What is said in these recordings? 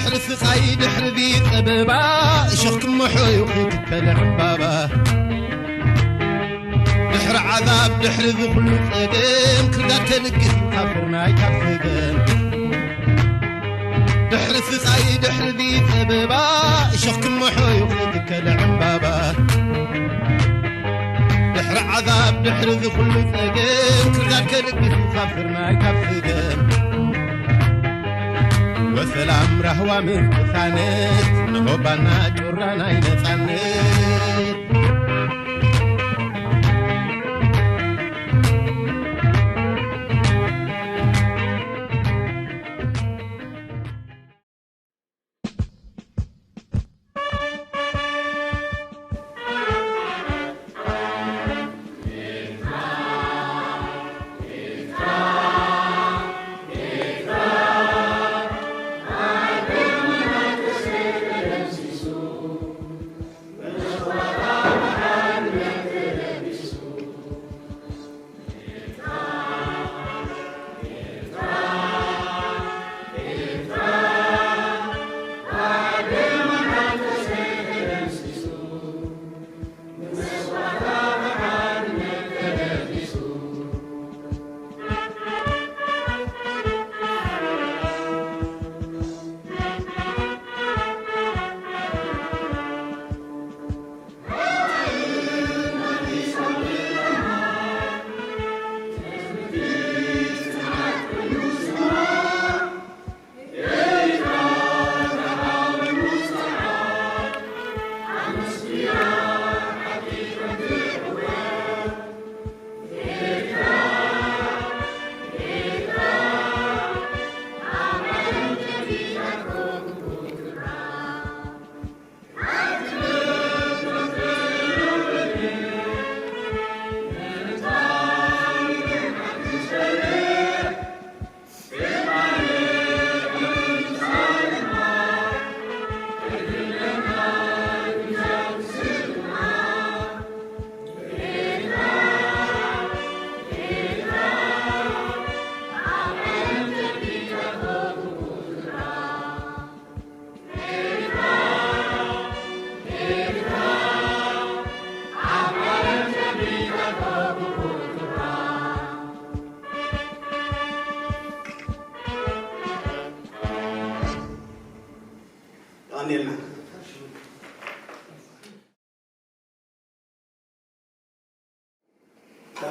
دحر ثقاي دحر ذي طببا شخكم محوي وكل عبابا دحر عذاب دحر ذي كل قدم كذا تلقس كافر ما يكفقن دحر ثقاي دحر ذي طببا شخكم محوي وكل عبابا دحر عذاب دحر ذي كل قدم كذا تلقس كافر ما يكفقن وسلام رهوة من كثانت نهوبنا جرانا ينسانت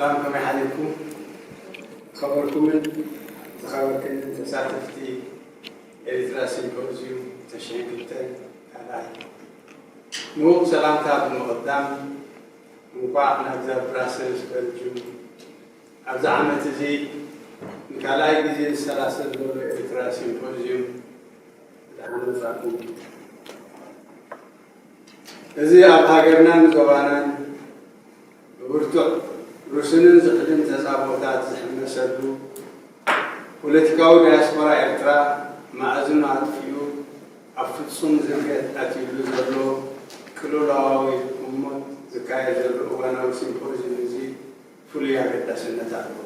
سلام عليكم خبركم خبركم تساعدتي إريترا سيمبوزيوم تشريك التالي مو سلام تاب المقدم مقاعد نبذر براسلس بلجيوم أبزع عمت زي نكالاي بزي سلاسل دور إريترا سيمبوزيوم دعنا نفاقون إذا أبهاجرنا نزوانا برتو روسنن زخدم تزابوتات زحمة سدو ولتكاو دياسبورا إرترا معزون عطفيو أفتسون زرقات أتيلو زرلو كلو لاوي أمت زكاية زرلو وانا وسيمبوزيوم زي فليا قد سنة تعلو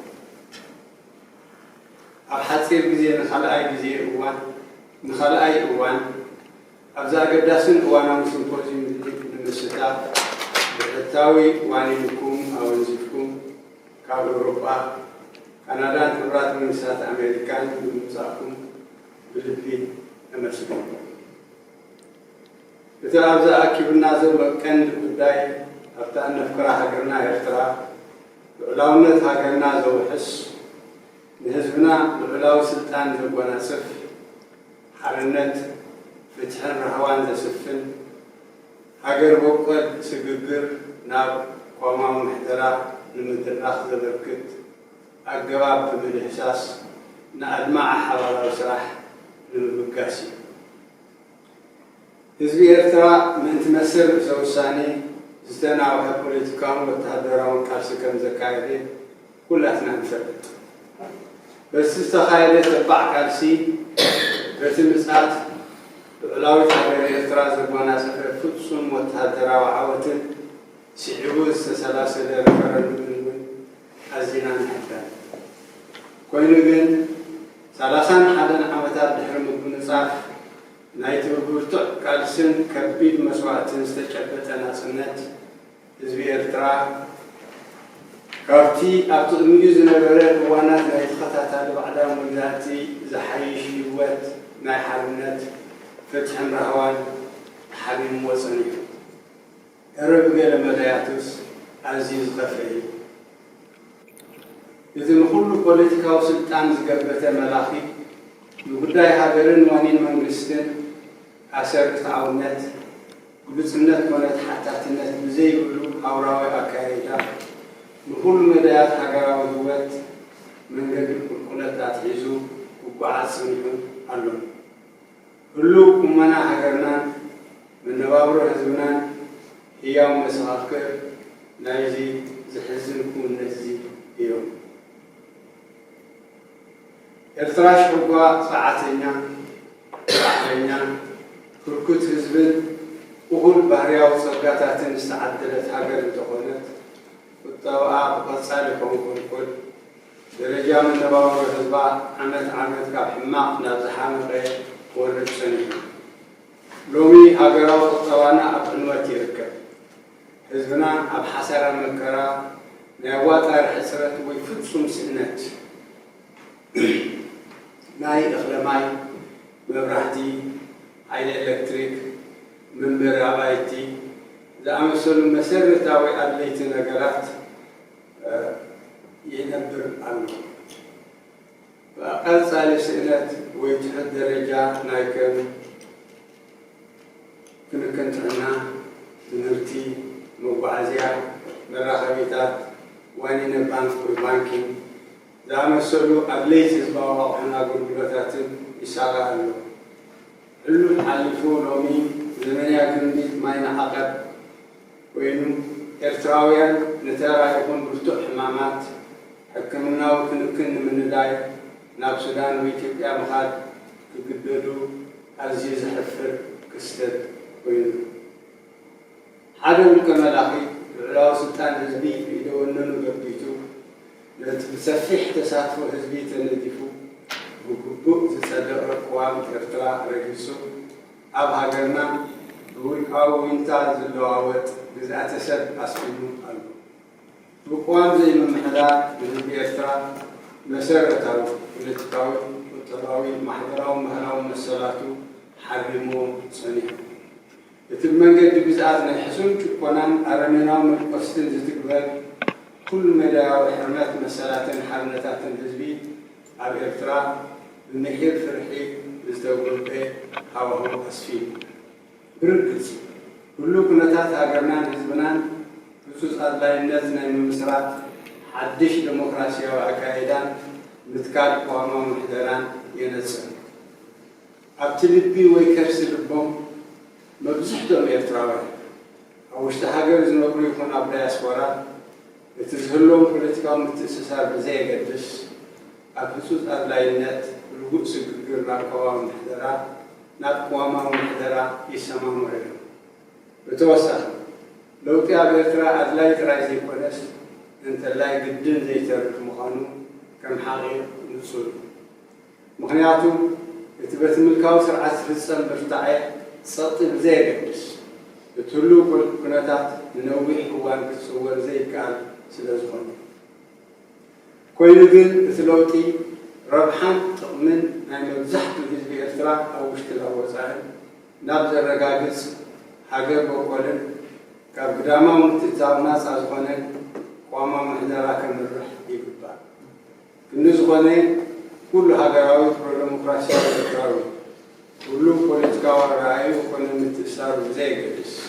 الحتصير بزي نخلقاي بزي أوان نخلقاي أوان أبزا قداسن وانا وسيمبوزيوم زي نمستا بحتاوي وانينكم أو نزيفكم كاب أوروبا كندا خبرات من سات أمريكان بمساكم بالبي أمسكم إذا أبزا أكيد النازل وكان بداي أبدا نفكر هاجرنا إرترا العلاونة هاجرنا زو حس نهزبنا العلاو سلطان زبنا سف حرنت فتحن رهوان زسفن هاجر بقول سجبر ناب قوما محترا نمدر أخذ بركت الجواب بالإحساس نأدمع حوالي وسرح للبكاسي هذه إرترا من تمثل زوجاني زدنا وحب بوليتيكام وتهدرون كارسكم زكايدي كل أثناء مثبت بس استخايدة تبع كارسي بتمسات العلاوة على إرترا زبانا سفر فتسون وتهدرا وعوتن سعيوز سلاسل رفرندوم أزينان حتى كوينوغن سلاسان حدن عمتات بحرم بنصاف نايت ببرتع كالسن كبيد مسوعة استشفت أنا سنت حزب إرترا كابتي أبطل ميوز نبرة وانا نايت خطأت بعد مجازي زحيش يوت ناي حرمنت فتح رهوان حريم وصني قرب قال مداياتوس عزيز غفري إذن كل بوليتيكا وسلطان زقبته ملاخي بقداي هاجرن وانين منغستن أسر تعاونات بزنات كونت حتاتنات بزي يقولوا أوراوي أكايدا بكل مدايات هاجراوي دوات من قبل كل تعيزوا وقعات سنهم علون كلو كمنا هاجرنا من نوابر حزبنا هي مساكر نايزي زحزن كون نزي يوم إرتراش حقوق ساعتنا كركوت حزب وقول بحرية وصفقاتات استعدلت حاجة لتقولت والطواء وصالحهم كل درجة من نبوة الحزب عمد كحماق نابزحان غير ورد سنين لومي هاجروا الطوانا أبنوات يركب حزبنا أبحسر مكرا نيوات الحسرة ويفتسم سنات ماي إخلاماي مبرحتي عيل إلكتريك من برابايتي إذا أمسل مسيرة تاوي أدليت نقرات ينبر عنه فأقل ثالث سنة ويتحد درجة نايكن كنت عنا تنرتي مبعزية مراخبيتات وانين البنك والبانكين إذا أمسلوا أدليت إزباوا وحنا قلبلتات إشارة له اللو حالفو لومي زمنيا كنديت ماينا عقد وينو إرتراويا نتارا يكون برتوح حمامات حكمنا وكن من داي ناب سودان ويتيبيا مخاد كقددو عزيز حفر كستد وينو حدا الكمالاخي العلاو سلطان حزبي يدوننو قبيتو لتسفح تساتفو حزبي تندفو بقبوء تصدق رقوام إرتراء رئيسو أب هاجرنا ويقاو وينتاز اللواوات بزعة سب أسفلو قلبو بقوام زي من محلا من إرتراء مسيرتاو ولتقاوي وطلاوي محضراو مهلاو مسلاتو حرمو صنيع يتمنى قد بزعاتنا يحسون كبونان أرميناو من قصدين زتقبل كل مدى وحرمات مسلاتين حرمتاتين حزبي أب إرتراء المحير فرحي ازدوجوا به هواهم أسفين بركز كل كنتات أجرنا حزبنا خصوص أدلاينات من مصرات حدش ديمقراطية وعقائدان متكال قوامة محتران ينسون أبتلبي ويكرس لبهم مبزحتهم إرتراوي أو اشتهاجر زنوبري يكون أبدا أسفارا يتزهلهم بوليتيكا متأسسار بزي قدش أبخصوص أدلاينات لغو سجل قوام محترا ناب قوامة محترا يسمى مريم بتوسع لو تياب إرترا أدلاي تراي زي كونس أنت لاي قدن زي ترك مخانو كم حاغي نصول مخنياتو يتبت ملكاو سرعة فلسان برتاعي تسطي بزي قدس يتولو كنتات ننوي حوان كتصور زي كان سلازخوني كوينو قل مثلوتي ربحان تؤمن أن مزحت الحزب إرتراء أو اشتلا وسائل نبذ الرقاقص حقر بقولن كابداما متتزاو ناس أزغونن قواما محدرا كمرح يقبا كنزغونن كل حقراوي بروديمقراطيا وإرتراوي كل بوليتيكا ورائي وكون متسار زي قدس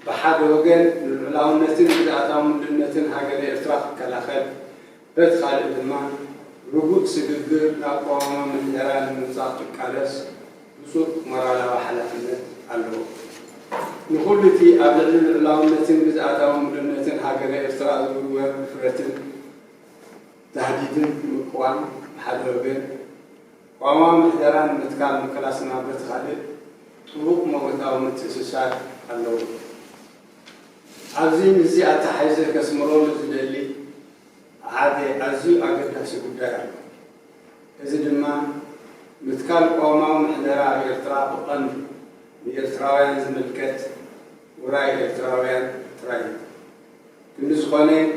بحد وقن العلاونتين بدأتهم لنتين حقر إرتراء كلاخل بيت خالد المان رجوع سجدر أقوام من جرال من صاحب كارس بسوق مرالة وحلفنا اللو نقول في أبدل العلامتين بزعتهم لنتين حاجة إسرائيل وفرتين تهديد مقوام حدوبين قوام جرال متكلم كلاسنا بيت خالد طرق موتاو متسسات اللو عزيم زي أتحيزر كسمرول زدلي عادي أزيو أقدر سكوتاي إذا دما متكال قوماو محدرا إرترا بقند بإرتراويان زملكت وراي إرتراويان تراي كنز خوني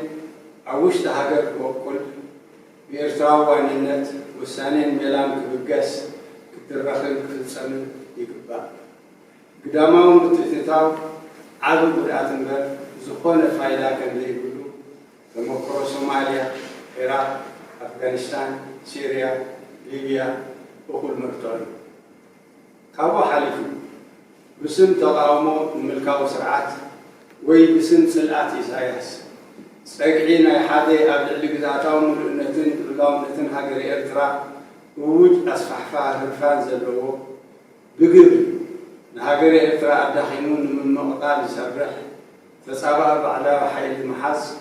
أوش تهاجر وكل بإرتراوان النت وسانين ميلام كبجس كترخن كتسمن يكبا قداماو متتتاو عدو بدأتنبر زخونة فايدة كان ليقولوا تمكرو صوماليا العراق أفغانستان سوريا ليبيا وكل مرتين كابو حليفو بسم تقاومو الملكاو سرعات وي بسم سلعات إساياس ساقعين أي حادي أبدع لقزاتاو ملؤنتين لقاومنتين هاقر إرترا ووج أصفحفا هرفان زلوو بقبل هاقر إرترا أدخينون من مقطال يسرح تصابع بعدا وحيل المحاس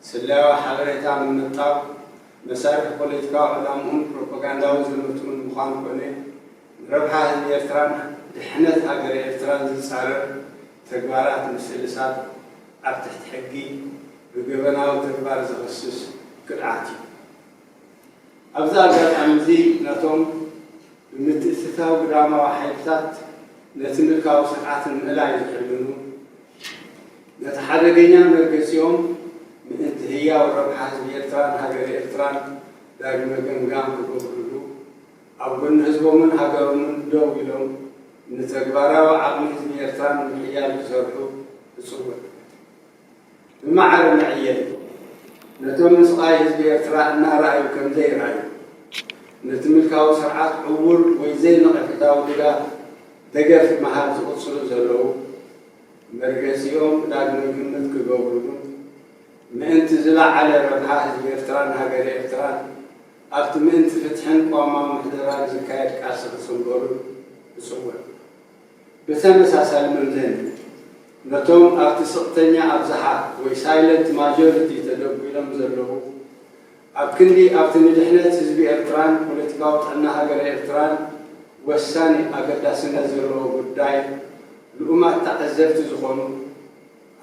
سلاوة حغريتا من الطاق مسارح بوليتيكا علامهم بروباغندا وزلمتون مخان كوني ربحا هذه إرتران دحنت هاقر إرتران زلسارر تقبارات مسلسات أبتحت حقي بقبنا وتقبار زغسس كالعاتي أبزار قد عمزي نتوم بمتأسسها وقدامة وحيبتات نتملكا وسرعات الملاي يحبنون نتحرقين مركزيهم من انتهية والربحة هزبي إرتران هاقر إرتران داقم قنقام كبوكلو أو قلن هزبو من هاقر من دوغلهم نتقبارا وعقم هزبي إرتران من حيال كسرحو بصور بمعر المعيّن نتوم نسقاي هزبي إرتران أنها رأي وكم زي رأي نتملكا وسرعات عور ويزين نقفتاو لغا دقف محال تقصلو زلو مركزيهم داقم قنقام كبوكلو ما أنت زلع على الربحة هزبي إرتران هاقر إرتران أبت ما أنت فتحن قوما محدران زكاية كاسر سنقولو بصور بتمساسا المنزل نتوم أبت سقطنيا أبزحا ويسايلنت ماجورتي تدوبي لمزلو أبكندي أبت مدحنة هزبي إرتران بوليتيكاوت أنها هاقر إرتران والساني أقدا سنزلو قداي الأمة تعزفت زخونو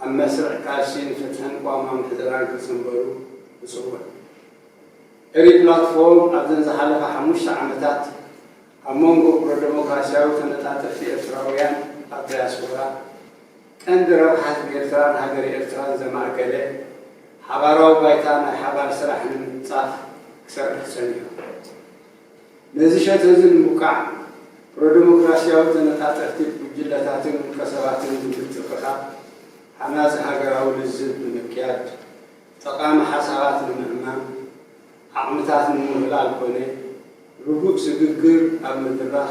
أما سرع كاسين فتحن قوما محدران كسنبرو بصور إري بلاتفورم أبدن زحلفة حموش عمتات أمونغو بروديموكراسياو تنتات في إرتراويان أبدياسورا كان ربحة بإرتران هاقر إرتران زماكله حباراو بايتانا حبار سرح من صاف كسر حسنيو نزيشة هزن مقع بروديموكراسياو تنتات أرتيب بجلتاتن كسباتن بالتقرار حماس هاقراو للزب من مكياد تقام حسابات من أمام عمتات من مهلال كوني ربوك سققر أب مدراخ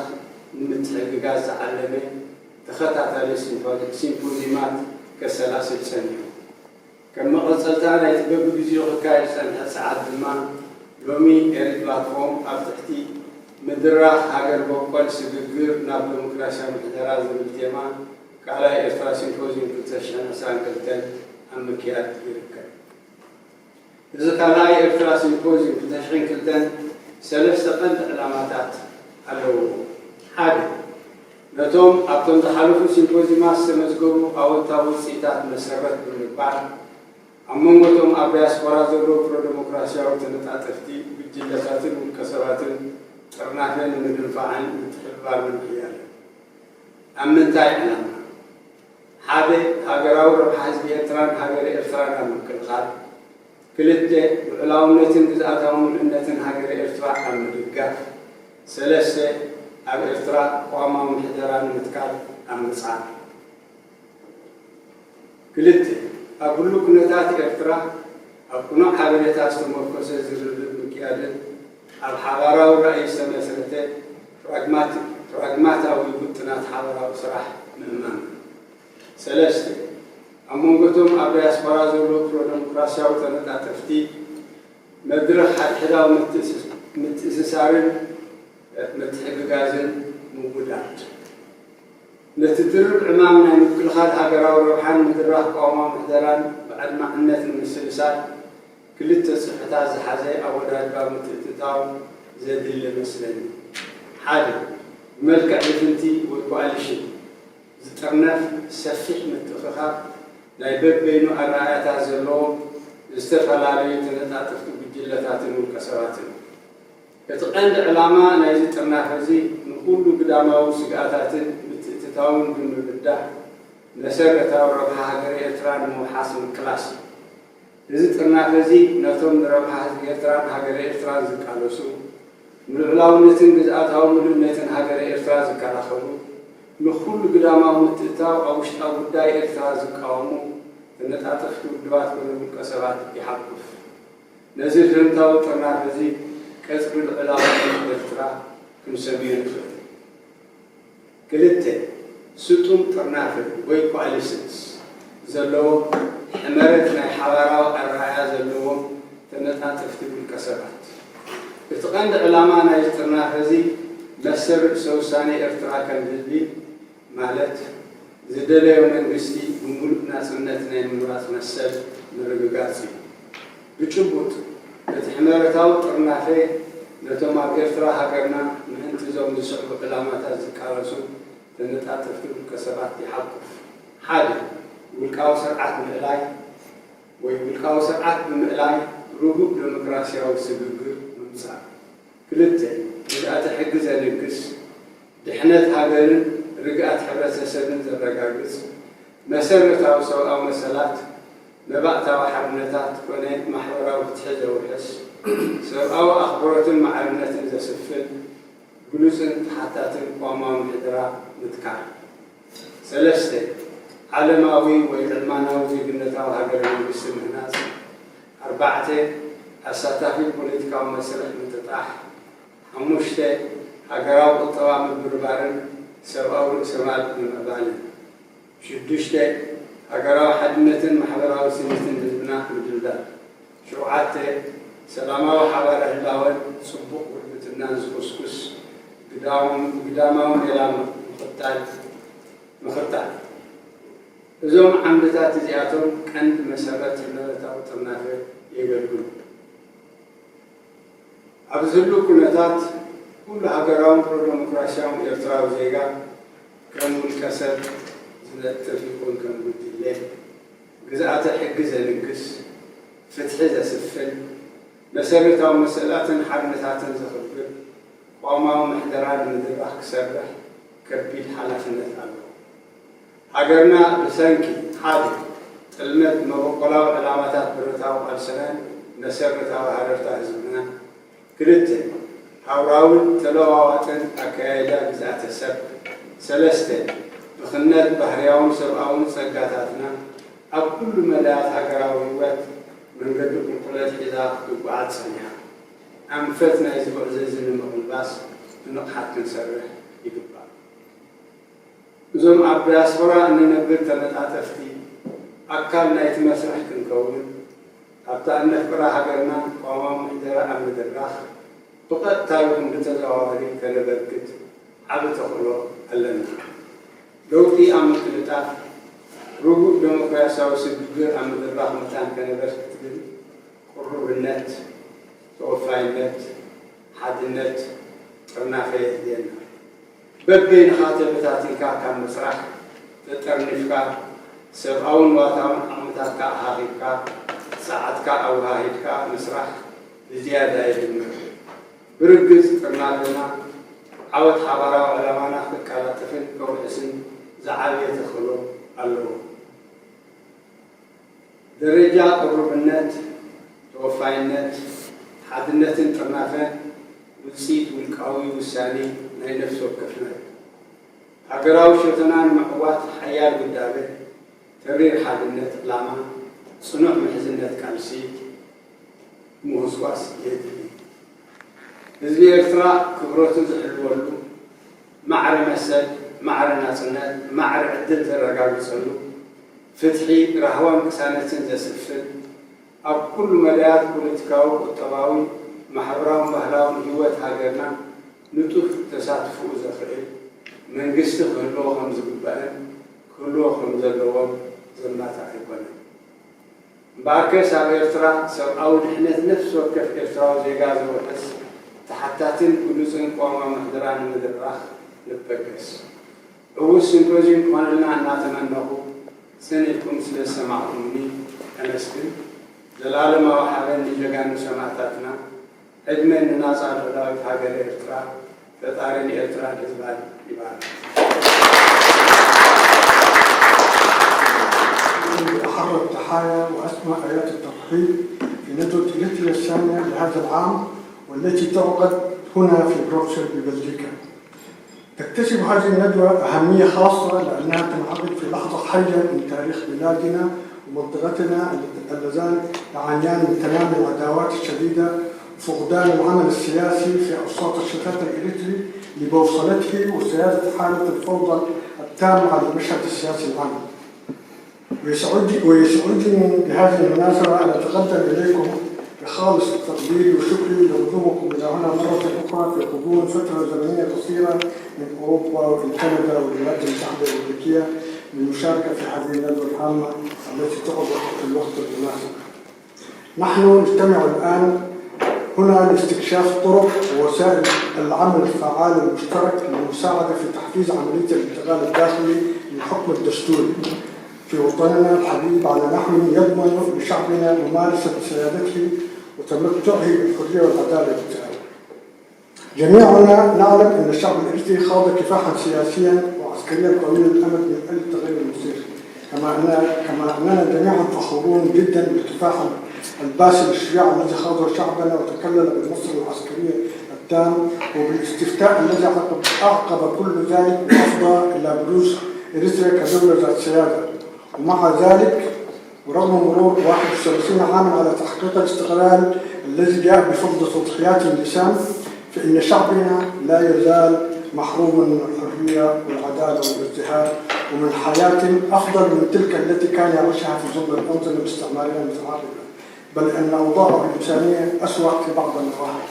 متحققات عالمي تخطعت سيمبوزيمات كسلاسل سنة كما قصلتانا يتبقى بزيو غكاية سنة ساعات ما لومي إريد بلاتفورم أب تحتي مدراخ هاقر بوقال سققر ناب ديمقراسيا محدراز بالتيما كالا إرترا سيمبوزيوم كتشان أسان كالتن أم مكياد يركب إذا كان لا إرترا سيمبوزيوم كتشان كالتن سلسة قند علامات على حاجة نتوم أبتم تحالف سيمبوزيوم سمزقو أو تاو سيتات مسرت بالمقبال أمونغتم أبياس فرازلو بروديموكراسيا وتنتات تفتي بجلسات والكسرات ترناكين من الفاعل متخبار من خيال أمن تاي علامة هذا هاجراو ربح حزب إرتران هاجر إرتران من كل خال كلته العلاونتين جزءاتهم النتين هاجر إرتران من الجاف سلسة أب إرتران قوما محدران متكال أم نصعد كلته أقول لك نتات إرتران أكون حابة تاستمر كسر المكيادة الحضارة والرئيس مسرته فراغماتا ويقولنا حضارة وصراح من سلسة أمونغتم أبياس فرازولو بروديموكراسيا وتنتات تفتي مدرخ حدا متأسسارين متحققازن موجودات نتدرب أمامنا كل خال هاجرا وروحان مدرخ قوما محدران بعد ما عندنا من السلسال كل التصحيحات زحزي أولاد باب متتاو زاد اللي مسلمي حاجة ملك عفنتي والكواليشن زترناف سفيح متخخاب لا يبقى بينه الرعاية زلوم استفعل عليه تنتعطف بجلتات والكسرات يتقند علامة نايز الترنافذي نقول قدامه سقاطات تتاون بالمبدأ مسيرة ربها هجري إتران محاسن كلاس إذا الترنافذي نتون ربها إتران هجري إتران زكالوسو من العلاونتين جزءاتها ومن نتن هجري إتران زكالخلو نقول قدامه متتاو أو شتاو بداية إتران زكاومو تنتعطف دوات كل كسبات يحقف نزل جنتاو الترنافذي كسب العلاقة الإرتراء كنسميه نفسه كلته ستون ترنافذ ويكواليسنس زلوا حمرتنا حوارا الرعاية زلوا تنتنا تفتي بالكسبات اتقند علامانا الترنافذي مسر سوساني إرتراء كالبزبي مالت زدلي ومنغستي بملكنا سنتنا المرات مسل نرقاقاتي بجبوت بتحمرتاو ترنافذ نتوما إرتراء هكذا من انتظام لسعب علامات الزكارسو تنتها تفتر الكسبات يحقف حاجة والكاو سرعات من إلاي والكاو سرعات من إلاي رهوب ديمقراطية والسبب ممسا كلته رجعت حجز النقص دحنت هاجرن رجعت حبس سبن زرقاقص مسيرة أو سواء أو مسألات نبأتها وحرنتات كونت محورة وتحجة وحس سواء أخبرت معرنة زسفل جلوسن حتى تنقوم محدرة متكار ثلاثة علماوي وعلماناوي زيجنتها وهاجرين باسم الناس أربعة الساتافي بوليتيكا ومسرح متطاح خمسة هاجراو الطوام بربارن سواء سمال من أبالن شدشة هاجراو حدمة محبراو سنة بزبنا مجلدات شوعات سلامة وحوار أهلاوي صبوق والبتنان زكسكس قدامهم إلى مخطط زوم عمدتات زياتهم عند مسارات النبات أو الترنافة يقولون أبزلوا كنتات كل هجرام بروديمقراطيام إرتراء وزيجا كانوا الكسر زلت تفيقون كانوا بالله جزءات حجز النقص فتح ذا سفل مسارات أو مسألات حرنتات زخرفل وما محدران من ذبح كسرح كبيد حلفنا تعالوا هجرنا بسنكي حادث المد مبقلاو علامات برتاو السنان مسرتاو هررتا حزبنا كلته هاوراول تلواتن أكايدا بزعت السب سلسته بخنات بحرياون سبعون سقاتاتنا أب كل مدات هجراوي وات من قد القلات إذا تقعد سنها أنفتنا يزبع زيزن المغلباس نقحات كنسرح يقبع زم عباس فرا أن نقدر تنتعت أفتي أكلنا يتمسرح كنكون حتى أن نفقر حقرنا وما محدرة أمد الراخ فقط تارهم بتزاوري كنبركت عبت خلو ألنا لوتي أمد كلتا رجوع ديمقراطية وسبب أمد الراخ متان كنبركت قرب النت توفى النت حد النت قرنا في دينا ببين خاطبتاتي كم مسرح تترنفك سبعون واتاون عمتك هاهيك ساعتك أو هاهيك مسرح زيادة يدمر برجز قرنا لنا عود حبارة وعلمانا كلا تفن كور حسن زعابية خلو اللو درجة قرب النت توفى النت حد النت ترنافه والسيد والقوي والساني ناي نفسه كفنا هجراو شتنان معوات حيال قدامه ترير حد النت لاما صنع محزنات كالسي موسواس يدي إذا إرتراء كبروت زحلولو معر مسد معر ناسنات معر عدل الرجال يصلوا فتحي رهوان كسانة زسفل أب كل ملايات بوليتيكاو والطواوي محبراهم بهلاهم هيوات هاجرنا نتوف تساتفوا زخرين من قصة كلهم زبائن كلهم زلوهم زلات عيبنا باركس على إرتراء سأو نحن نفسه كيف إرتراء زيجاز وحس تحتاتين كلوسن قوما محضران مدراخ نبكس أول سيمبوزيوم كان لنا أن نتمناه سنكون سلسمعوني أنسكن جلال ما وحبن لجان سماعتنا ዕድሜ ንናፃ ሉዓላዊት ሃገር ኤርትራ ፈጣሪ ንኤርትራ ህዝባን ይባርክ። أحر التحايا وأسمى آيات الترحيب في ندوة إريتريا الثانية لهذا العام والتي تعقد هنا في بروكسل ببلجيكا. تكتسب هذه الندوة أهمية خاصة لأنها تنعقد في لحظة حية من تاريخ بلادنا ومنطقتنا اللذان يعانيان من تنامي العداوات الشديدة وفقدان العمل السياسي في أوساط الشتات الإريتري لبوصلته وسيادة حالة الفوضى التامة على المشهد السياسي العام. ويسعدني بهذه المناسبة أن أتقدم إليكم بخالص التقدير وشكري لوجودكم إلى هنا مرة أخرى في غضون فترة زمنية قصيرة من أوروبا ومن كندا والولايات المتحدة الأمريكية للمشاركة في هذه الندوة الهامة التي تعقد في الوقت المناسب. نحن نجتمع الآن هنا لاستكشاف طرق ووسائل العمل الفعال المشترك للمساعدة في تحفيز عملية الانتقال الداخلي للحكم الدستوري في وطننا الحبيب على نحو يضمن لشعبنا ممارسة سيادته وتمتعه بالحرية والعدالة والتعاون. جميعنا نعلم أن الشعب الإريتري خاض كفاحا سياسيا وعسكريا طويل الأمد من أجل تغيير المصير، كما أننا جميعا فخورون جدا بالكفاح الباسل الشجاع الذي خاضه شعبنا وتكلل بالنصر العسكري التام وبالاستفتاء الذي أعقب كل ذلك وأفضى إلى بروز إريتريا كدولة ذات سيادة. ومع ذلك ورغم مرور 31 عاما على تحقيق الاستقلال الذي جاء بفضل تضحيات اللسان فإن شعبنا لا يزال محروما من الحرية والعدالة والازدهار ومن حياة أفضل من تلك التي كان يعيشها في ظل الأنظمة الاستعمارية المتعاقبة، بل أن أوضاعه الإنسانية أسوأ في بعض النواحي.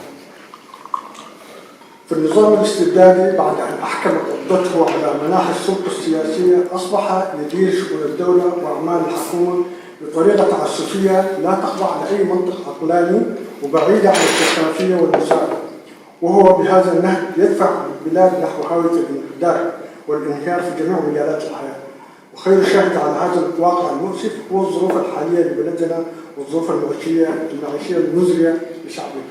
في النظام الاستبدادي بعد أن أحكم قبضته على مناحي السلطة السياسية أصبح يدير شؤون الدولة وأعمال الحكومة بطريقة تعسفية لا تخضع لأي منطق عقلاني وبعيدة عن الشفافية والمساعدة، وهو بهذا النهج يدفع البلاد نحو هاوية الانحدار والانهيار في جميع مجالات الحياة. وخير شاهد على هذا الواقع المؤسف هو الظروف الحالية لبلدنا والظروف المعيشية المزرية لشعبنا.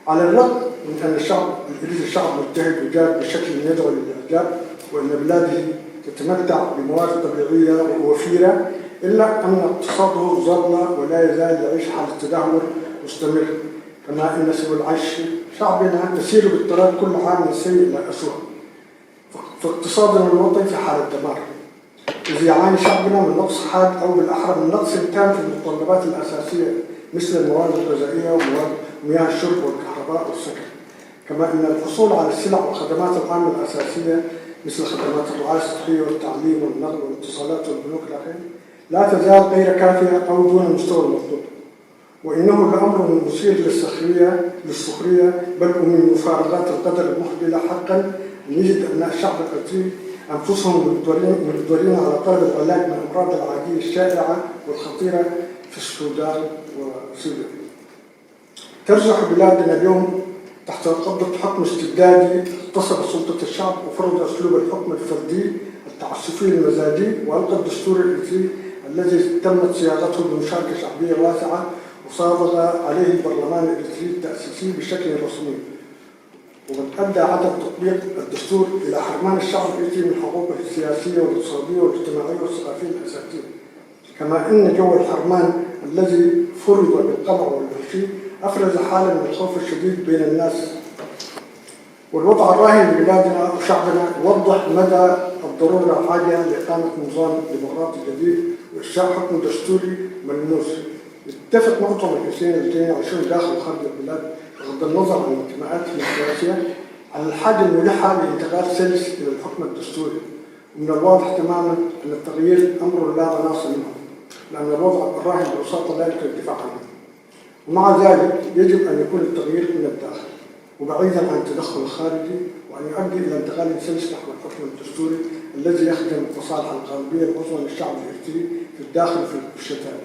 على الرغم من أن الشعب الإريتري شعب مجتهد وجاد بشكل يدعو للإعجاب وأن بلاده تتمتع بموارد طبيعية ووفيرة، إلا أن اقتصاده ظل ولا يزال يعيش حالة تدهور مستمر، كما أن سبل العيش شعبنا تسير باضطراب كل عام من سيء إلى أسوأ. فاقتصادنا الوطني في حالة دمار، إذ يعاني شعبنا من نقص حاد أو بالأحرى من نقص تام في المتطلبات الأساسية مثل المواد الغذائية ومواد مياه الشرب والكهرباء والسكن، كما أن الحصول على السلع والخدمات العامة الأساسية مثل خدمات الرعاية الصحية والتعليم والنقل والاتصالات والبنوك الأخيرة لا تزال غير كافية أو دون المستوى المطلوب. وإنه لأمر مثير للسخرية بل ومن مفارقات القدر المخجلة حقا أن يجد أبناء الشعب الإريتري أنفسهم مجبرين على طلب العلاج من الأمراض العادية الشائعة والخطيرة في السودان وسوريا. ترجح بلادنا اليوم تحت قبضة حكم استبدادي اغتصب سلطة الشعب وفرض أسلوب الحكم الفردي التعسفي المزاجي وألغى الدستور الإريتري الذي تمت صياغته بمشاركة شعبية واسعة وصادق عليه البرلمان الإريتري التأسيسي بشكل رسمي. وقد أدى عدم تطبيق الدستور إلى حرمان الشعب الإريتري من حقوقه السياسية والاقتصادية والاجتماعية والثقافية الأساسية، كما أن جو الحرمان الذي فرض بالقمع والوحشي أفرز حالة من الخوف الشديد بين الناس. والوضع الراهن لبلادنا وشعبنا يوضح مدى الضرورة الحاجة لإقامة نظام ديمقراطي جديد وإنشاء حكم دستوري ملموس يتفق معظم الحسين الذين يعيشون داخل وخارج البلاد بغض النظر عن انتماءاتهم السياسية على الحاجة الملحة لانتقال سلس إلى الحكم الدستوري. ومن الواضح تماما أن التغيير أمر لا مناص منه، لأن الوضع الراهن ببساطة لا يمكن الدفاع عنه. ومع ذلك يجب أن يكون التغيير من الداخل وبعيدا عن التدخل الخارجي، وأن يؤدي إلى انتقال سلس نحو الحكم الدستوري الذي يخدم مصالح الغالبية العظمى للشعب الإريتري في الداخل وفي الشتات.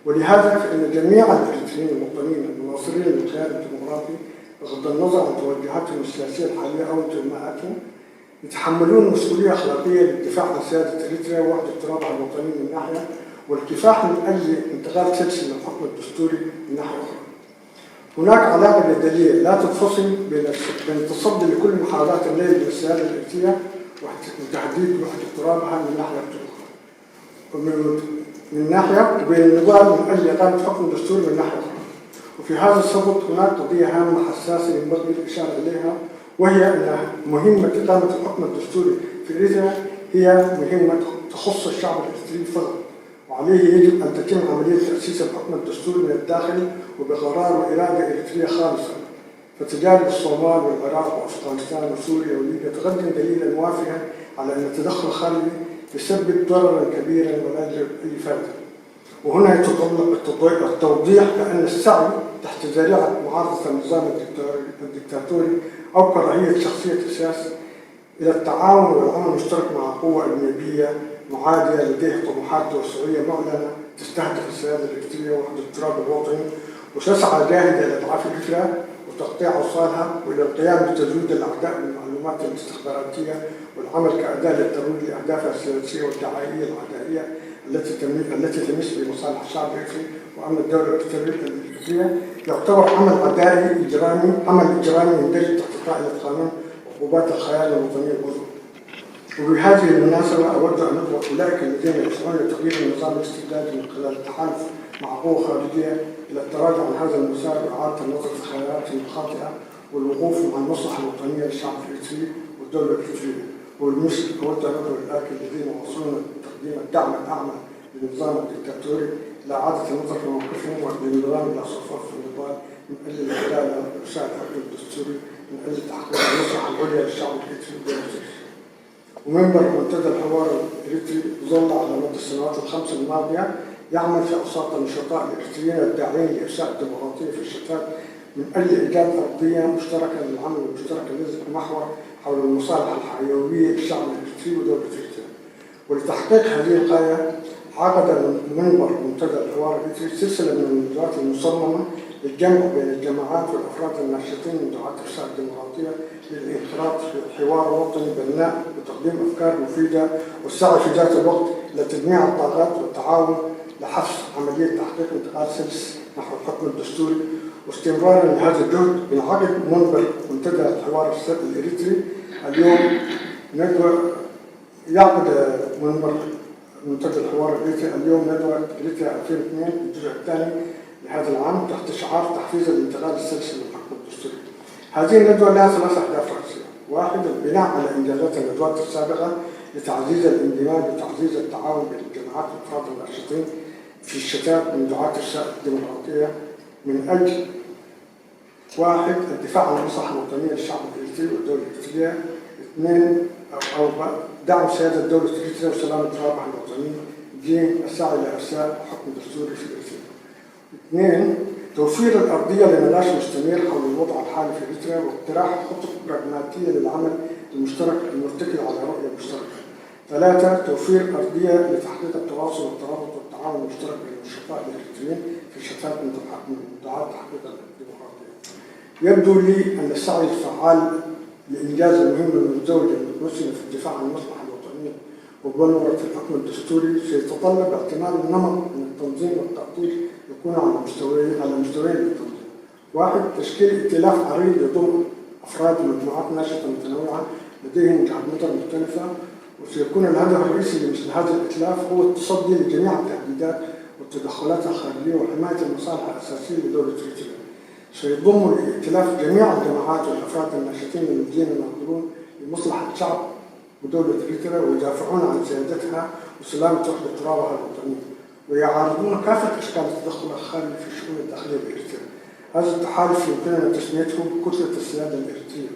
ولهذا فإن جميع الإريتريين المواطنين المناصرين للخيار الديمقراطي بغض النظر عن توجهاتهم السياسية الحالية أو انتماءاتهم يتحملون مسؤولية أخلاقية للدفاع عن سيادة إريتريا ووحدة الترابع الوطني من ناحية، والكفاح من أجل انتقال سلسلة الحكم الدستوري من ناحية أخرى. هناك علاقة جدلية لا تنفصل بين التصدي لكل محاولات الليل للسيادة الإرثية وتحديد وحدة ترابها من ناحية أخرى، من ناحية وبين النضال من أجل إقامة حكم دستوري من ناحية أخرى. وفي هذا الصدد هناك قضية هامة حساسة ينبغي الإشارة إليها، وهي أن مهمة إقامة الحكم الدستوري في إريتريا هي مهمة تخص الشعب الإريتري فقط، وعليه يجب أن تتم عملية تأسيس الحكم الدستوري من الداخل وبقرار وإرادة إريترية خالصة. فتجارب الصومال والعراق وأفغانستان وسوريا وليبيا تقدم دليلا وافيا على أن التدخل الخارجي يسبب ضررا كبيرا ولا يجلب أي فائدة. وهنا يتطلب التوضيح بأن السعي تحت ذريعة معارضة النظام الدكتاتوري أو كراهية شخصية السياسة إلى التعاون والعمل المشترك مع قوة أجنبية معادية لديها طموحات توسعية معلنة تستهدف السيادة الإريترية ووحدة التراب الوطني، وتسعى جاهدة إلى إضعاف إريتريا وتقطيع أوصالها، وإلى القيام بتزويد الأعداء بالمعلومات الاستخباراتية والعمل كأداة للترويج لأهدافها السياسية والدعائية العدائية التي تمس بمصالح الشعب الإريتري وأمن الدولة الإريترية. يعتبر عمل عدائي إجرامي يندرج تحت طائلة قانون عقوبات الخيانة الوطنية العظمى. وبهذه المناسبة أود أن أدعو أولئك الذين يسعون لتغيير النظام الاستبدادي من خلال التحالف مع قوة خارجية إلى التراجع عن هذا المسار وإعادة النظر في خياراتهم الخاطئة والوقوف مع المصلحة الوطنية للشعب الإريتري والدولة الإريترية. وبالمثل أود أن أدعو أولئك الذين يواصلون تقديم الدعم الأعمى للنظام الدكتاتوري إلى إعادة النظر في موقفهم والانضمام إلى صفوف النضال من أجل العدالة وإرساء الحكم الدستوري من أجل تحقيق المصلحة العليا للشعب الإريتري والدولة. ومنبر منتدى الحوار الإريتري ظل على مدى السنوات الخمس الماضية يعمل في أوساط النشطاء الإريتريين الداعين لإرساء الديمقراطية في الشتات من أجل إيجاد أرضية مشتركة للعمل المشترك الذي محور حول المصالح الحيوية للشعب الإريتري ودولة إريتريا. ولتحقيق هذه الغاية عقد منبر منتدى الحوار الإريتري سلسلة من الندوات المصممة للجمع بين الجماعات والأفراد الناشطين من دعاة إرساء الديمقراطية للانخراط في حوار وطني بناء وتقديم أفكار مفيدة والسعي في ذات الوقت إلى تجميع الطاقات والتعاون لحفز عملية تحقيق انتقال سلس نحو الحكم الدستوري. واستمرارا لهذا الجهد ينعقد منبر منتدى الحوار الإريتري اليوم يعقد منبر منتدى الحوار الإريتري اليوم ندوة إريتريا 2002 الجزء الثاني لهذا العام تحت شعار تحفيز الانتقال السلسي للحكم الدستوري. هذه الندوة لها ثلاث أهداف رئيسية: واحد، البناء على إنجازات الندوات السابقة لتعزيز الاندماج وتعزيز التعاون بين الجماعات والأفراد الناشطين في الشتات من دعاة إرساء الديمقراطية من أجل واحد، الدفاع عن المصلحة الوطنية للشعب الإريتري والدولة الإريترية. اثنين، أو دعم سيادة الدولة الإريترية وسلامة ترابها الوطني. جيم، السعي لإرساء حكم دستوري في إريتريا. اثنين، توفير الأرضية لنقاش مستمر حول الوضع الحالي في إريتريا واقتراح خطط براغماتية للعمل المشترك المرتكز على رؤية مشتركة. ثلاثة، توفير أرضية لتحقيق التواصل والترابط والتعاون المشترك بين النشطاء الإريتريين في الشتات من دعاة تحقيق الديمقراطية. يبدو لي أن السعي الفعال لإنجاز المهمة المزدوجة المسلمة في الدفاع عن المصلحة الوطنية وبلورة الحكم الدستوري سيتطلب اعتماد النمط من التنظيم والتخطيط يكون على مستويين للتنظيم. واحد، تشكيل ائتلاف عريض يضم أفراد ومجموعات ناشطة متنوعة لديهم وجهات نظر مختلفة، وسيكون الهدف الرئيسي لمثل هذا الائتلاف هو التصدي لجميع التهديدات والتدخلات الخارجية وحماية المصالح الأساسية لدولة إريتريا. سيضم الائتلاف جميع الجماعات والأفراد الناشطين الذين يناضلون لمصلحة الشعب ودولة إريتريا ويدافعون عن سيادتها وسلامة وحدة ترابها الوطني، ويعارضون كافة أشكال التدخل الخارجي في الشؤون الداخلية بإريتريا. هذا التحالف يمكننا تسميته كتلة السيادة الإريترية.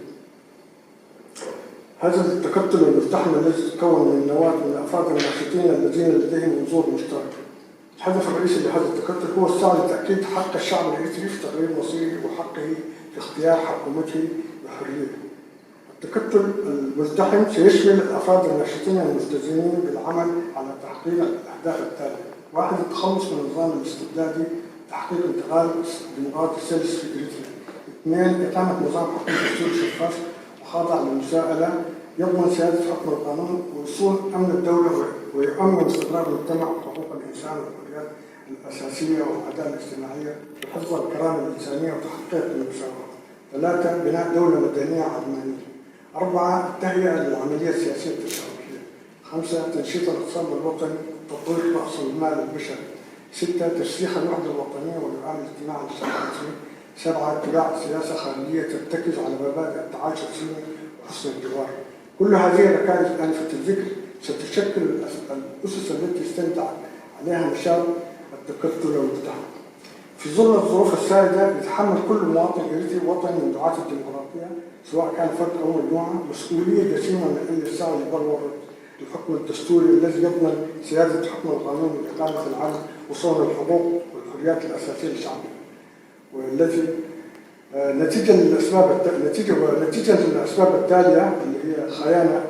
هذا التكتل الملتحم الذي يتكون من نواة من الأفراد الناشطين الذين لديهم منظور مشترك. الهدف الرئيسي لهذا التكتل هو السعي لتأكيد حق الشعب الإريتري في تغيير مصيره وحقه في اختيار حكومته بحرية. التكتل الملتحم سيشمل الأفراد الناشطين الملتزمين بالعمل على تحقيق الأهداف التالية: واحد، التخلص من النظام الاستبدادي، تحقيق انتقال ديمقراطي سلس في إريتريا. اثنين، إقامة نظام حكم دستوري شفاف وخاضع للمساءلة يضمن سيادة حكم القانون ووصول أمن الدولة ويؤمن استقرار المجتمع وحقوق الإنسان والحريات الأساسية والعدالة الاجتماعية وحفظ الكرامة الإنسانية وتحقيق المساواة. 3. بناء دولة مدنية علمانية. 4. التهيئة للعملية السياسية التشاركية. 5. تنشيط الاقتصاد الوطني وتطوير رأس المال البشري. 6. ترسيخ الوحدة الوطنية والإعلان الاجتماعي للشعب. 7. اتباع سياسة خارجية ترتكز على مبادئ التعايش السلمي وحسن الجوار. كل هذه الركائز آنفة الذكر ستشكل الأسس التي استندع عليها نشاط التكتل والازدهار. في ظل الظروف السائدة يتحمل كل مواطن إريتري وطني من دعاة الديمقراطية سواء كان فرد أو مجموعة مسؤولية جسيمة من أن يسعى لبلورة الحكم الدستوري الذي يضمن سيادة حكم القانون وإقامة العدل وصون الحقوق والحريات الأساسية لشعبنا، والذي نتيجة للأسباب التالية اللي هي خيانة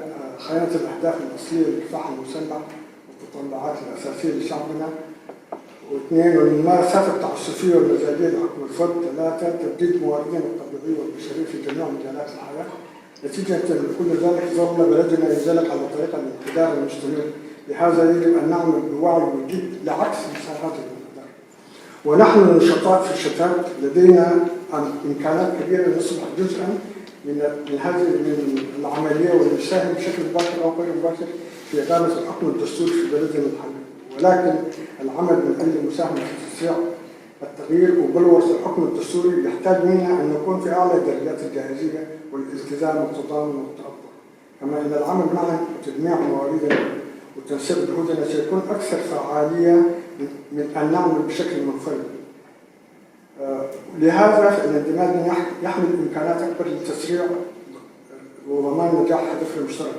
الأهداف الأصلية للكفاح المسلح والتطلعات الأساسية لشعبنا. 2. الممارسات التعسفية والمزاجية لحكم الفرد. 3. تبديد مواردنا الطبيعية والبشرية في جميع مجالات الحياة. نتيجة لكل ذلك ظل بلدنا ينزلق على طريق الانحدار المستمر، لهذا يجب أن نعمل بوعي وجد لعكس مسارات الانحدار. ونحن نشطاء في الشتات لدينا إمكانات كبيرة نصبح جزءا من هذه العملية ونساهم بشكل مباشر أو غير مباشر في إقامة الحكم الدستوري في بلدنا الحبيب. ولكن العمل من أجل مساهمة في تسريع التغيير وبلورة الحكم الدستوري يحتاج منا أن نكون في أعلى درجات الجاهزية والالتزام والتضامن والتأطر، كما أن العمل معا وتجميع مواردنا وتنسيق جهودنا سيكون أكثر فعالية من أن نعمل بشكل منفرد. لهذا فإن اندماجنا يحمل إمكانات أكبر للتسريع وضمان نجاح هدفنا المشترك.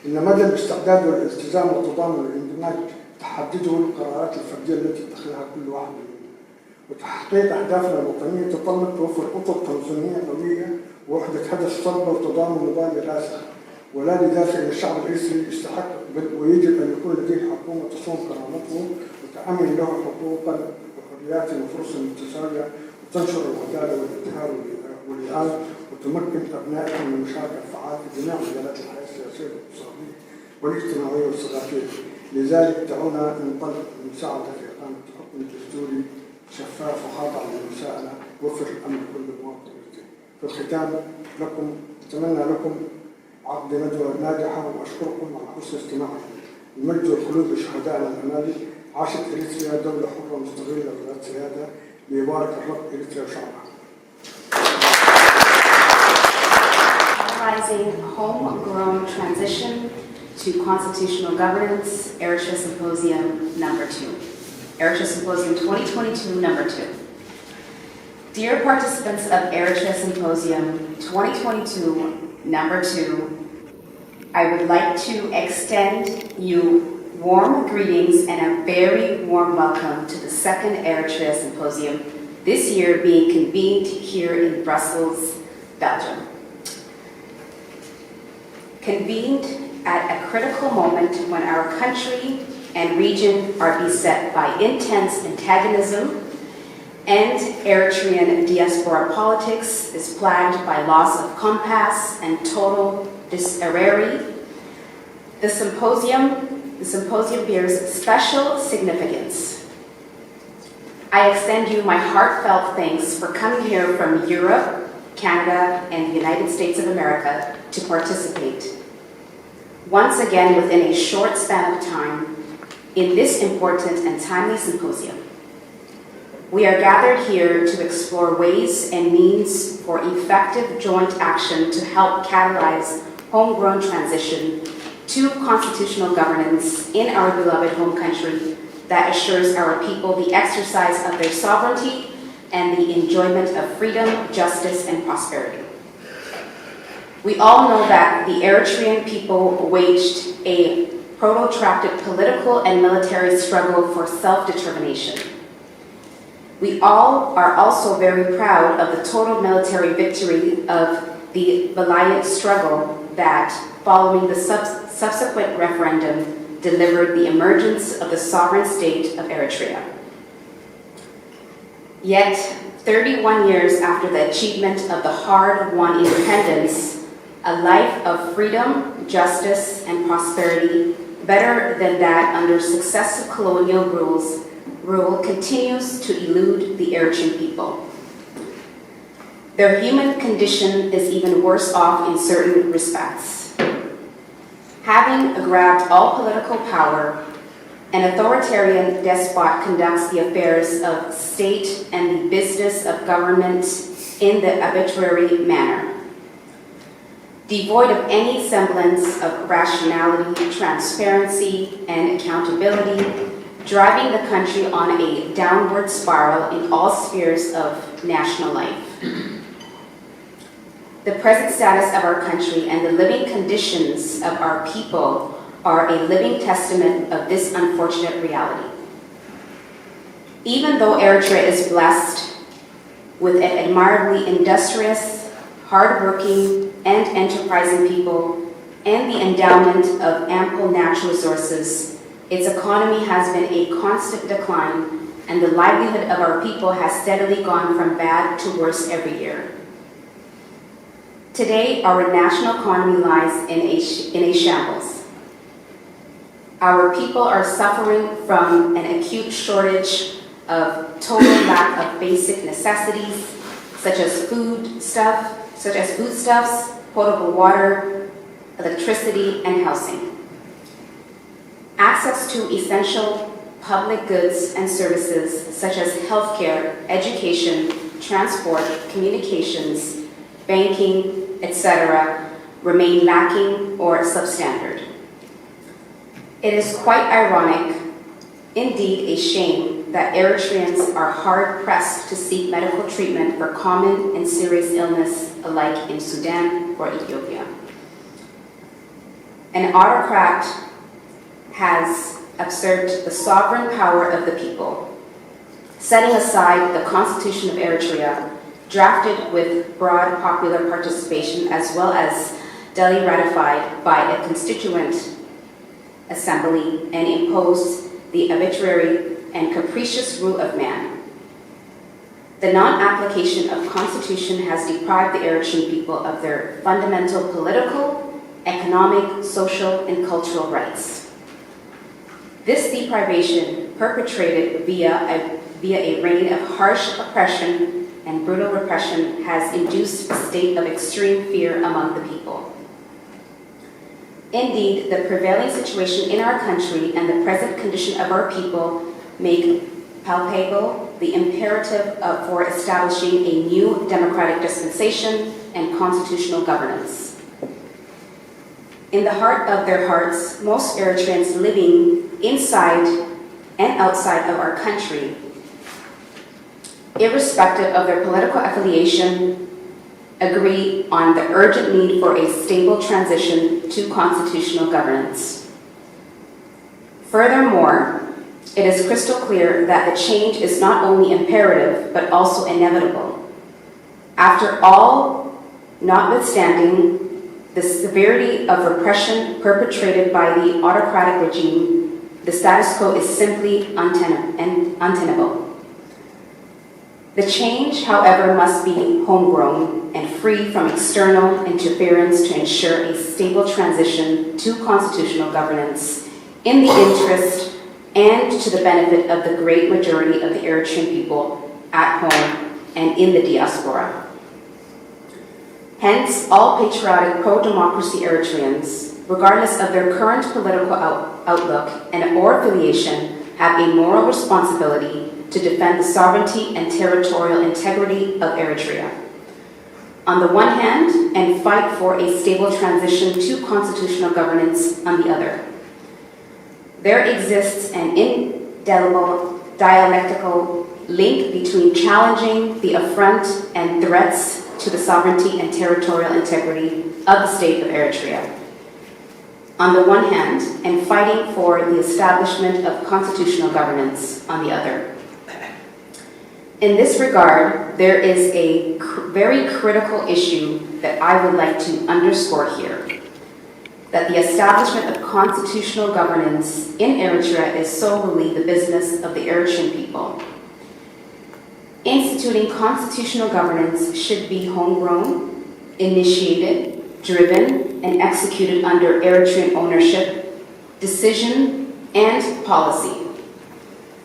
إن مدى الاستعداد والالتزام والتضامن والاندماج تحدده القرارات الفردية التي يتخذها كل واحد منا. وتحقيق أهدافنا الوطنية تتطلب توفر خطط تنظيمية قوية ووحدة هدف صلبة وتضامن نضالي راسخ. ولا لذا فإن الشعب الإسرائيلي يستحق ويجب أن يكون لديه حكومة تصون كرامته وتأمن له حقوقا وحريات وفرصا متساوية وتنشر العدالة والازدهار والإعانة وتمكن أبنائهم من المشاركة الفعالة في جميع مجالات الحياة السياسية والاقتصادية والاجتماعية والثقافية. لذلك دعونا ننطلق المساعدة في إقامة حكم دستوري شفاف وخاضع للمساءلة وفر الأمن لكل مواطن. في الختام أتمنى لكم عقد ندوة ناجحة وأشكركم على حسن استماعكم. المجد والخلود لشهدائنا الأمالي. عاشت إريتريا دولة حرة مستقلة وذات سيادة. ليبارك الرب إريتريا وشعبها. Analyzing homegrown transition to constitutional governance, Eritrea Symposium number 2. Eritrea Symposium 2022 number 2. Dear participants of Eritrea Symposium 2022 number 2, I would like to extend you warm greetings and a very warm welcome to the second Eritrea Symposium, this year being convened here in Brussels, Belgium. Convened at a critical moment when our country and region are beset by intense antagonism and Eritrean diaspora politics is plagued by loss of compass and total disarray. The symposium bears special significance. I extend you my heartfelt thanks for coming here from Europe, Canada, and the United States of America to participate. Once again, within a short span of time, in this important and timely symposium. We are gathered here to explore ways and means for effective joint action to help catalyze homegrown transition to constitutional governance in our beloved home country that assures our people the exercise of their sovereignty and the enjoyment of freedom, justice, and prosperity. We all know that the Eritrean people waged a protracted political and military struggle for self-determination. We all are also very proud of the total military victory of the valiant struggle that, following the subsequent referendum, delivered the emergence of the sovereign state of Eritrea. Yet, 31 years after the achievement of the hard-won independence, a life of freedom, justice, and prosperity, better than that under successive colonial rules, rule continues to elude the Eritrean people. Their human condition is even worse off in certain respects. Having grabbed all political power, an authoritarian despot conducts the affairs of state and the business of government in the arbitrary manner. Devoid of any semblance of rationality, transparency, and accountability, driving the country on a downward spiral in all spheres of national life. The present status of our country and the living conditions of our people are a living testament of this unfortunate reality. Even though Eritrea is blessed with an admirably industrious, hardworking, and enterprising people, and the endowment of ample natural resources, its economy has been a constant decline, and the livelihood of our people has steadily gone from bad to worse every year. Today, our national economy lies in a shambles. Our people are suffering from an acute shortage of total lack of basic necessities, such as foodstuffs, potable water, electricity, and housing. Access to essential public goods and services, such as healthcare, education, transport, communications, banking, etc., remain lacking or substandard. It is quite ironic, indeed a shame, that Eritreans are hard-pressed to seek medical treatment for common and serious illness alike in Sudan or Ethiopia. An autocrat has usurped the sovereign power of the people, setting aside the Constitution of Eritrea, drafted with broad popular participation as well as duly ratified by a constituent assembly, and imposed the arbitrary and capricious rule of man. The non-application of Constitution has deprived the Eritrean people of their fundamental political, economic, social, and cultural rights. This deprivation, perpetrated via a reign of harsh oppression and brutal repression, has induced a state of extreme fear among the people. Indeed, the prevailing situation in our country and the present condition of our people make palpable the imperative for establishing a new democratic dispensation and constitutional governance. In the heart of their hearts, most Eritreans living inside and outside of our country, irrespective of their political affiliation, agree on the urgent need for a stable transition to constitutional governance. Furthermore, it is crystal clear that the change is not only imperative, but also inevitable. After all, notwithstanding the severity of repression perpetrated by the autocratic regime, the status quo is simply untenable. The change, however, must be homegrown and free from external interference to ensure a stable transition to constitutional governance in the interest and to the benefit of the great majority of the Eritrean people at home and in the diaspora. Hence, all patriotic pro-democracy Eritreans, regardless of their current political outlook and or affiliation, have a moral responsibility to defend the sovereignty and territorial integrity of Eritrea, on the one hand, and fight for a stable transition to constitutional governance on the other. There exists an indelible dialectical link between challenging the affront and threats to the sovereignty and territorial integrity of the state of Eritrea, on the one hand, and fighting for the establishment of constitutional governance on the other. In this regard, there is a very critical issue that I would like to underscore here, that the establishment of constitutional governance in Eritrea is solely the business of the Eritrean people. Instituting constitutional governance should be homegrown, initiated, driven, and executed under Eritrean ownership, decision, and policy.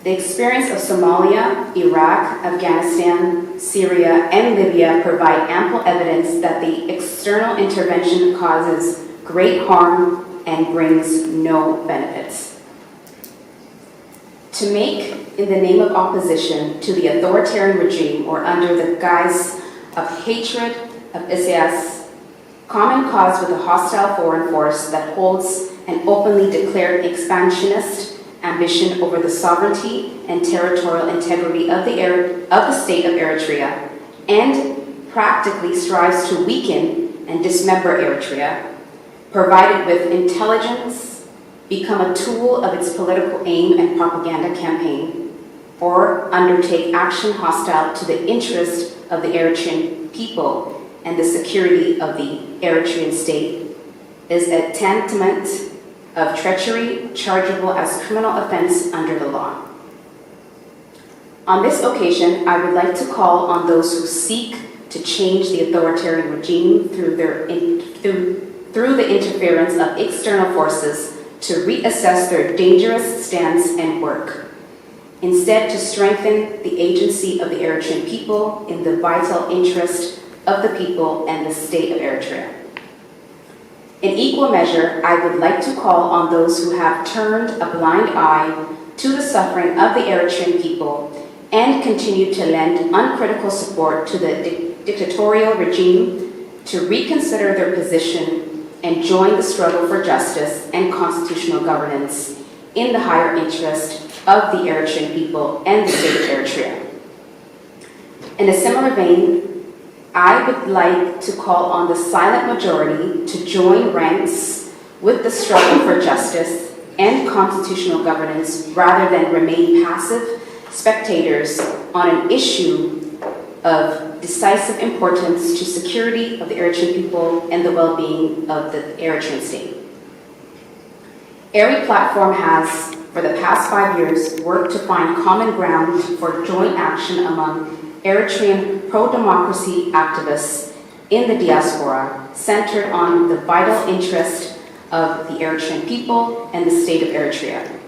The experience of Somalia, Iraq, Afghanistan, Syria, and Libya provide ample evidence that the external intervention causes great harm and brings no benefits. To make, in the name of opposition to the authoritarian regime or under the guise of hatred of ISIS, common cause with a hostile foreign force that holds an openly declared expansionist ambition over the sovereignty and territorial integrity of the state of Eritrea, and practically strives to weaken and dismember Eritrea, provided with intelligence, become a tool of its political aim and propaganda campaign, or undertake action hostile to the interest of the Eritrean people and the security of the Eritrean state, is a tantamount of treachery chargeable as criminal offense under the law. On this occasion, I would like to call on those who seek to change the authoritarian regime through the interference of external forces to reassess their dangerous stance and work. Instead, to strengthen the agency of the Eritrean people in the vital interest of the people and the state of Eritrea. In equal measure, I would like to call on those who have turned a blind eye to the suffering of the Eritrean people and continue to lend uncritical support to the dictatorial regime to reconsider their position and join the struggle for justice and constitutional governance in the higher interest of the Eritrean people and the state of Eritrea. In a similar vein, I would like to call on the silent majority to join ranks with the struggle for justice and constitutional governance rather than remain passive spectators on an issue of decisive importance to security of the Eritrean people and the well-being of the Eritrean state. ERI Platform has, for the past 5 years, worked to find common ground for joint action among Eritrean pro-democracy activists in the diaspora, centered on the vital interest of the Eritrean people and the state of Eritrea.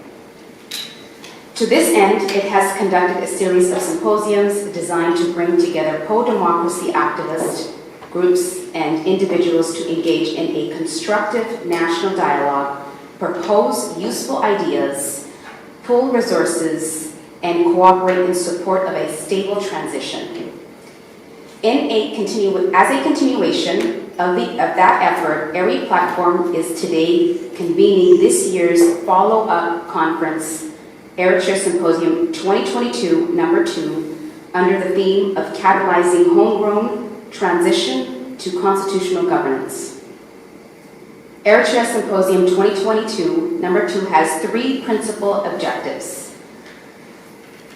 To this end, it has conducted a series of symposiums designed to bring together pro-democracy activist groups and individuals to engage in a constructive national dialogue, propose useful ideas, pool resources, and cooperate in support of a stable transition. As a continuation of that effort, ERI Platform is today convening this year's follow-up conference, Eritrea Symposium 2022, number 2, under the theme of catalyzing homegrown transition to constitutional governance. Eritrea Symposium 2022, number 2, has 3 principal objectives.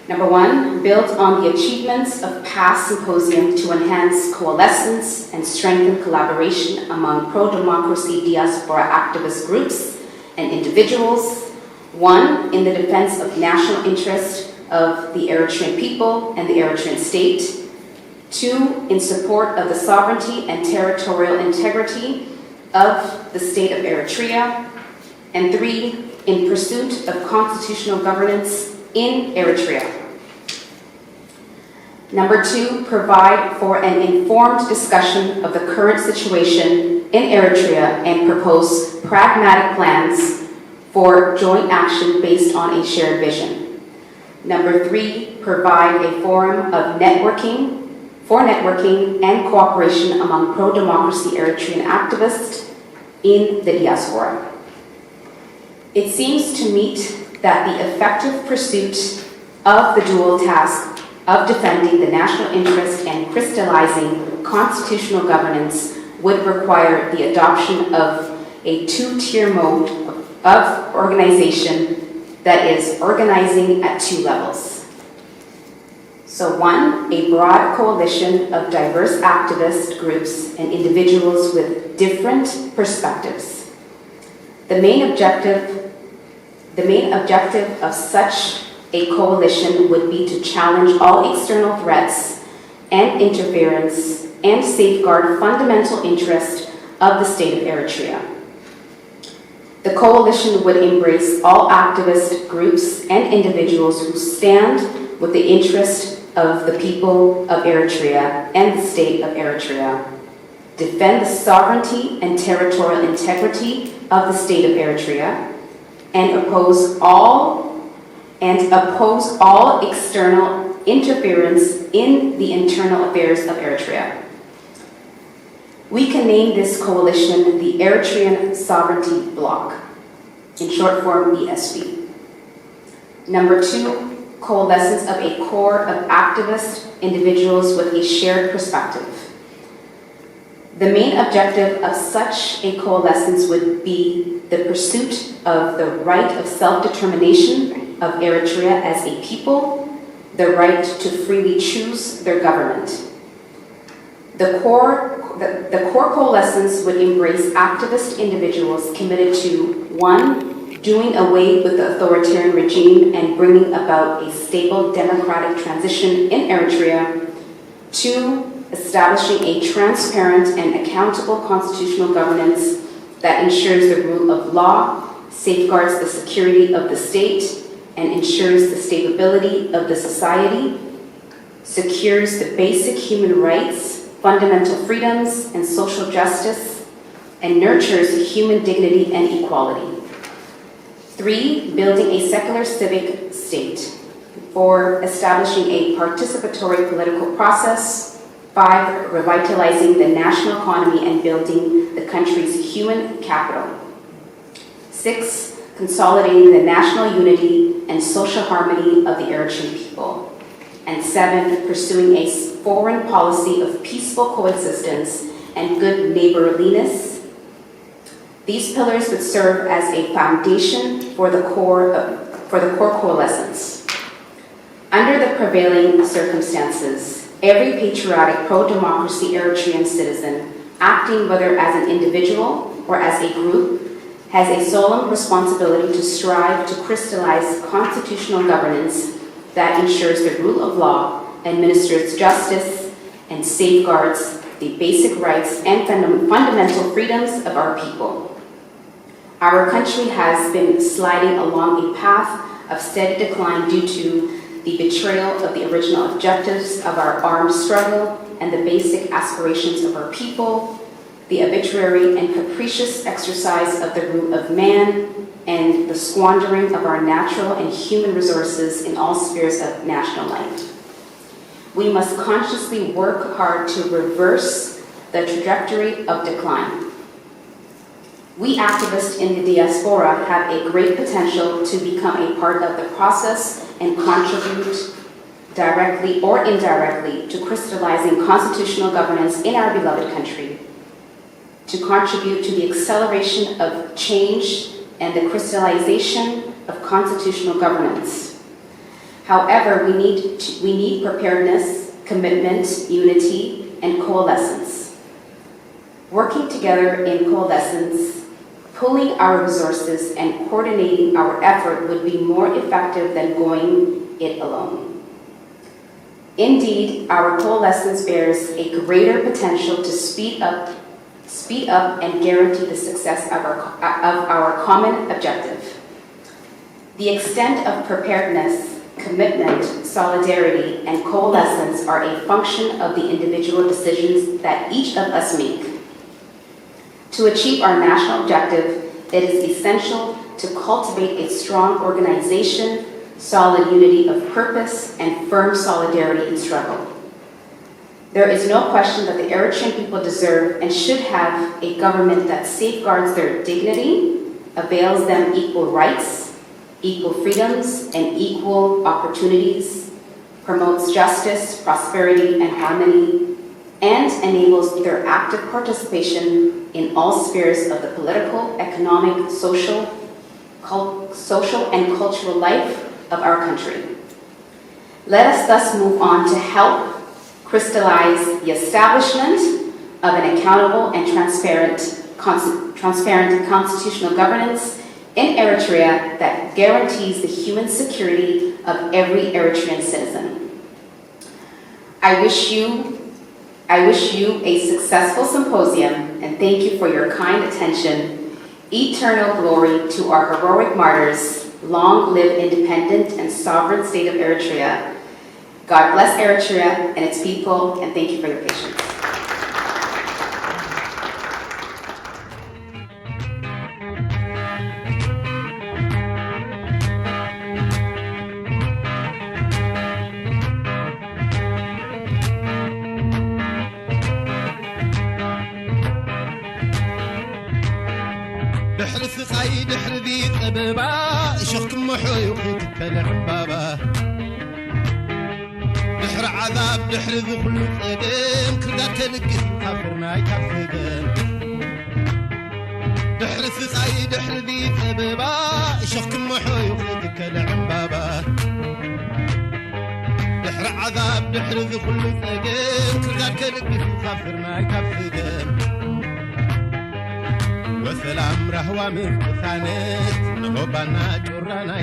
Number 1, build on the achievements of past symposium to enhance coalescence and strengthen collaboration among pro-democracy diaspora activist groups and individuals. 1, in the defense of national interest of the Eritrean people and the Eritrean state. 2, in support of the sovereignty and territorial integrity of the state of Eritrea. And 3, in pursuit of constitutional governance in Eritrea. Number 2, provide for an informed discussion of the current situation in Eritrea and propose pragmatic plans for joint action based on a shared vision. Number 3, provide a forum of networking and cooperation among pro-democracy Eritrean activists in the diaspora. It seems to me that the effective pursuit of the dual task of defending the national interest and crystallizing constitutional governance would require the adoption of a 2-tier mode of organization that is organizing at 2 levels. So 1, a broad coalition of diverse activist groups and individuals with different perspectives. The main objective of such a coalition would be to challenge all external threats and interference and safeguard fundamental interest of the state of Eritrea. The coalition would embrace all activist groups and individuals who stand with the interest of the people of Eritrea and the state of Eritrea, defend the sovereignty and territorial integrity of the state of Eritrea, and oppose all external interference in the internal affairs of Eritrea. We can name this coalition the Eritrean Sovereignty Bloc, in short form ESB. Number 2, coalescence of a core of activist individuals with a shared perspective. The main objective of such a coalescence would be the pursuit of the right of self-determination of Eritrea as a people, the right to freely choose their government. The core coalescence would embrace activist individuals committed to 1, doing away with the authoritarian regime and bringing about a stable democratic transition in Eritrea, 2, establishing a transparent and accountable constitutional governance that ensures the rule of law, safeguards the security of the state, and ensures the stability of the society, secures the basic human rights, fundamental freedoms, and social justice, and nurtures human dignity and equality. 3, building a secular civic state. 4, establishing a participatory political process. 5, revitalizing the national economy and building the country's human capital. 6, consolidating the national unity and social harmony of the Eritrean people. And 7, pursuing a foreign policy of peaceful coexistence and good neighborliness. These pillars would serve as a foundation for the core coalescence. Under the prevailing circumstances, every patriotic pro-democracy Eritrean citizen, acting whether as an individual or as a group, has a solemn responsibility to strive to crystallize constitutional governance that ensures the rule of law, administers justice, and safeguards the basic rights and fundamental freedoms of our people. Our country has been sliding along a path of steady decline due to the betrayal of the original objectives of our armed struggle and the basic aspirations of our people, the arbitrary and capricious exercise of the rule of man, and the squandering of our natural and human resources in all spheres of national life. We must consciously work hard to reverse the trajectory of decline. We activists in the diaspora have a great potential to become a part of the process and contribute directly or indirectly to crystallizing constitutional governance in our beloved country, to contribute to the acceleration of change and the crystallization of constitutional governance. However, we need preparedness, commitment, unity, and coalescence. Working together in coalescence, pooling our resources and coordinating our effort would be more effective than going it alone. Indeed, our coalescence bears a greater potential to speed up and guarantee the success of our common objective. The extent of preparedness, commitment, solidarity, and coalescence are a function of the individual decisions that each of us make. To achieve our national objective, it is essential to cultivate a strong organization, solid unity of purpose, and firm solidarity in struggle. There is no question that the Eritrean people deserve and should have a government that safeguards their dignity, avails them equal rights, equal freedoms, and equal opportunities, promotes justice, prosperity, and harmony, and enables their active participation in all spheres of the political, economic, social, and cultural life of our country. Let us thus move on to help crystallize the establishment of an accountable and transparent constitutional governance in Eritrea that guarantees the human security of every Eritrean citizen. I wish you a successful symposium, and thank you for your kind attention. Eternal glory to our heroic martyrs. Long live independent and sovereign state of Eritrea. God bless Eritrea and its people, and thank you for your patience. دحر ثقاي دحر ذي طببا شخكم محوي وخيتك العبابا دحر عذاب دحر ذي كل قدم كردات كنقس كافر ما يكفقن دحر ثقاي دحر ذي طببا شخكم محوي وخيتك العبابا دحر عذاب دحر ذي كل قدم كردات كنقس كافر ما يكفقن وسلام رهوة من كثانت نهوبانا جورانا